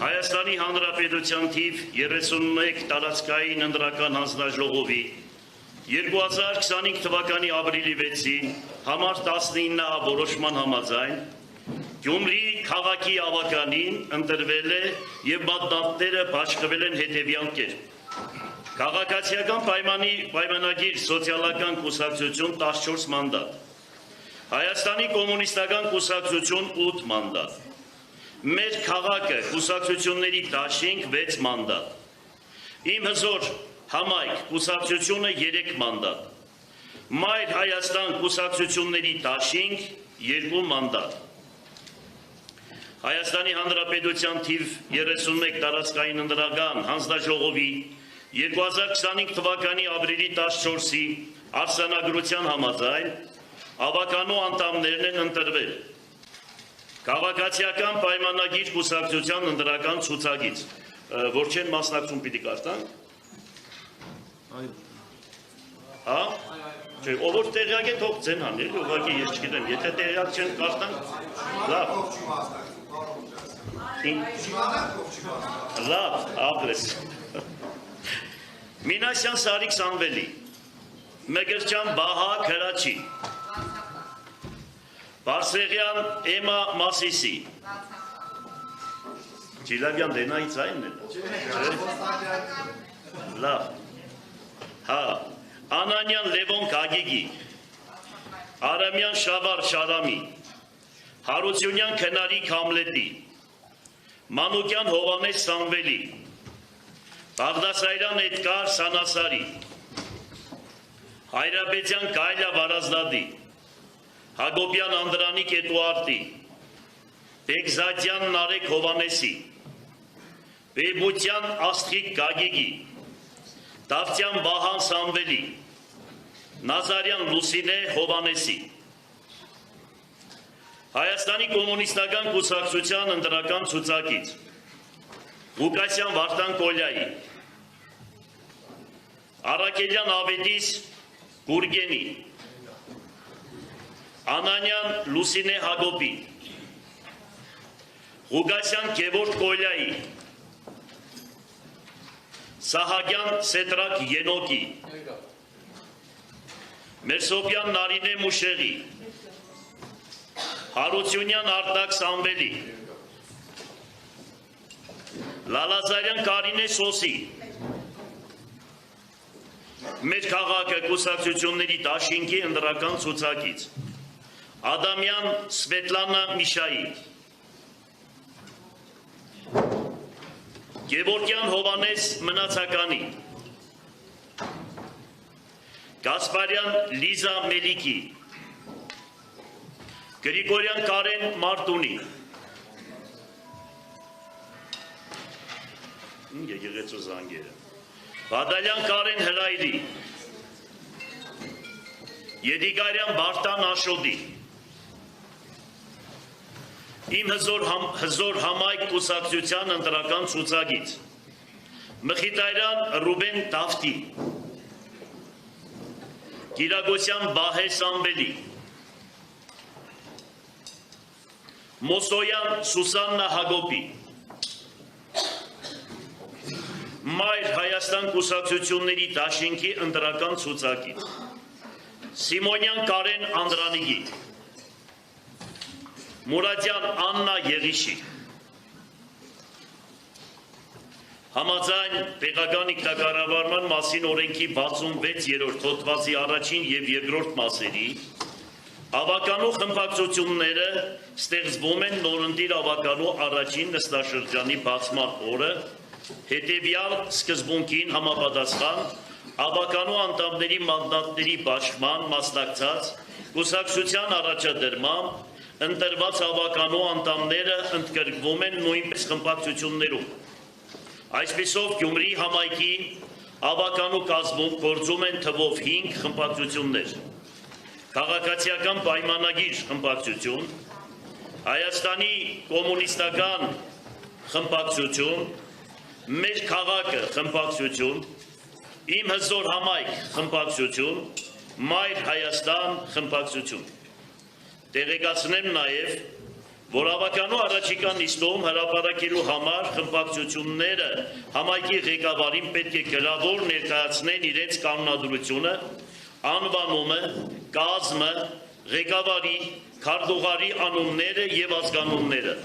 Հայաստանի Հանրապետության թիվ 31 տարածքային ընտրական հանձնաժողովի 2025 թվականի ապրիլի 6-ին համար 19 որոշման համաձայն Գյումրի քաղաքի ավականին ընտրվել է եւ մատանտները բաշխվել են հետեւյալ կերպ. Քաղաքացիական պայմանագիր սոցիալական կուսակցություն 14 մանդատ, Հայաստանի կոմունիստական կուսակցություն 8 մանդատ, մեր քաղաքը կուսակցությունների դաշինք 6 մանդատ, իմ հզոր համայնք կուսակցությունը 3 մանդատ, Մայր Հայաստան կուսակցությունների դաշինք 2 մանդատ, Հայաստանի Հանրապետության թիվ 31 տարածքային ընտրական հանձնաժողովի 2025 թվականի ապրիլի 14-ի արձանագրության համաձայն ավականու անդամներն են ընտրվել Քաղաքացիական պայմանագիր կուսակցության ընտրական ցուցակից, որ չեն մասնակցում պիտի կարդանք։ Հա? Չէ, ով որ տեղյակ է թող ձեն հանել, ուղղակի ես չգիտեմ, եթե տեղյակ չեն կարդանք, լավ։ Լավ, ապրես։ Մինասյան Սարիկ Սամվելի, Մեգրճյան Բահա Քրաչի, Բարսեղյան Էմա Մասիսի, Ջիլավյան Դենայից այն է, լավ, հա, Անանյան Լևոն Գագիգի, Արամյան Շավար Շարամի, Հարությունյան Քնարիկ Համլետի, Մանուկյան Հովանես Սամվելի, Բաղդասարյան Էդգար Սանասարի, Հայրապետյան Գայլա Վարազդադի, Հակոբյան Անդրանիկ Էդուարդի, Բեգզատյան Նարեկ Հովանեսի, Բեբուտյան Աստղիկ Գագիգի, Դավթյան Բահան Սամվելի, Նազարյան Լուսինե Հովանեսի, Հայաստանի կոմունիստական կուսակցության ընտրական ցուցակից Ղուկասյան Վարդան Կոլյայի, Արաքելյան Ավետիս Գուրգենի, Անանյան Լուսինե Հակոբի, Ղուկասյան Գևորգ Կոլյայի, Սահակյան Սետրակ Ենոկի, Մերսոպյան Նարինե Մուշեղի, Հարությունյան Արտակ Սամվելի, Լալազարյան Կարինե Սոսի, մեր քաղաքը կուսակցությունների դաշինքի ընտրական ցուցակից, Ադամյան Սվետլանա Միշայի, Գևորգյան Հովանես Մնացականի, Գասպարյան Լիզա Մելիքի, Գրիգորյան Կարեն Մարտունի, Եկեղեցու զանգերը, Բադալյան Կարեն Հրայրի, Եդիգարյան Բարտան Աշոդի, իմ հզոր համայնք կուսակցության ընտրական ցուցակից, Մխիթարյան Ռուբեն Դավթի, Կիրագոսյան Բահե Սամվելի, Մոսոյան Սուսաննա Հակոբի, Մայր Հայաստան կուսակցությունների դաշինքի ընտրական ցուցակից, Սիմոնյան Կարեն Անդրանիկի, Մուրադյան Աննա Եղիշի, Համաձայն տեղական ինքնակառավարման մասին օրենքի 66-րդ հոդվածի առաջին եւ երկրորդ մասերի ավականու խմբակցությունները ստեղծվում են նորընտիր ավականու առաջին նստաշրջանի բացման օրը հետևյալ սկզբունքին համապատասխան ավականու անդամների մանդատների բաշխման մասնակցած կուսակցության առաջադրմամբ ընտրված ավականու անդամները ընդգրկվում են նույնպես խմբակցություններում։ Այսպիսով Գյումրի համայնքի ավականու կազմում գործում են թվով 5 խմբակցություններ։ Քաղաքացիական պայմանագիր խմբակցություն, Հայաստանի կոմունիստական խմբակցություն, մեր քաղաքը խմբակցություն, իմ հզոր համայնք խմբակցություն, Մայր Հայաստան խմբակցություն։ Տեղեկացնեմ նաև, որ ավականու առաջիկա նիստում հրապարակելու համար խմբակցությունները համայնքի ղեկավարին պետք է գրավոր ներկայացնեն իրենց կանոնադրությունը, անվանումը, կազմը, ղեկավարի, քարտուղարի անունները եւ ազգանունները։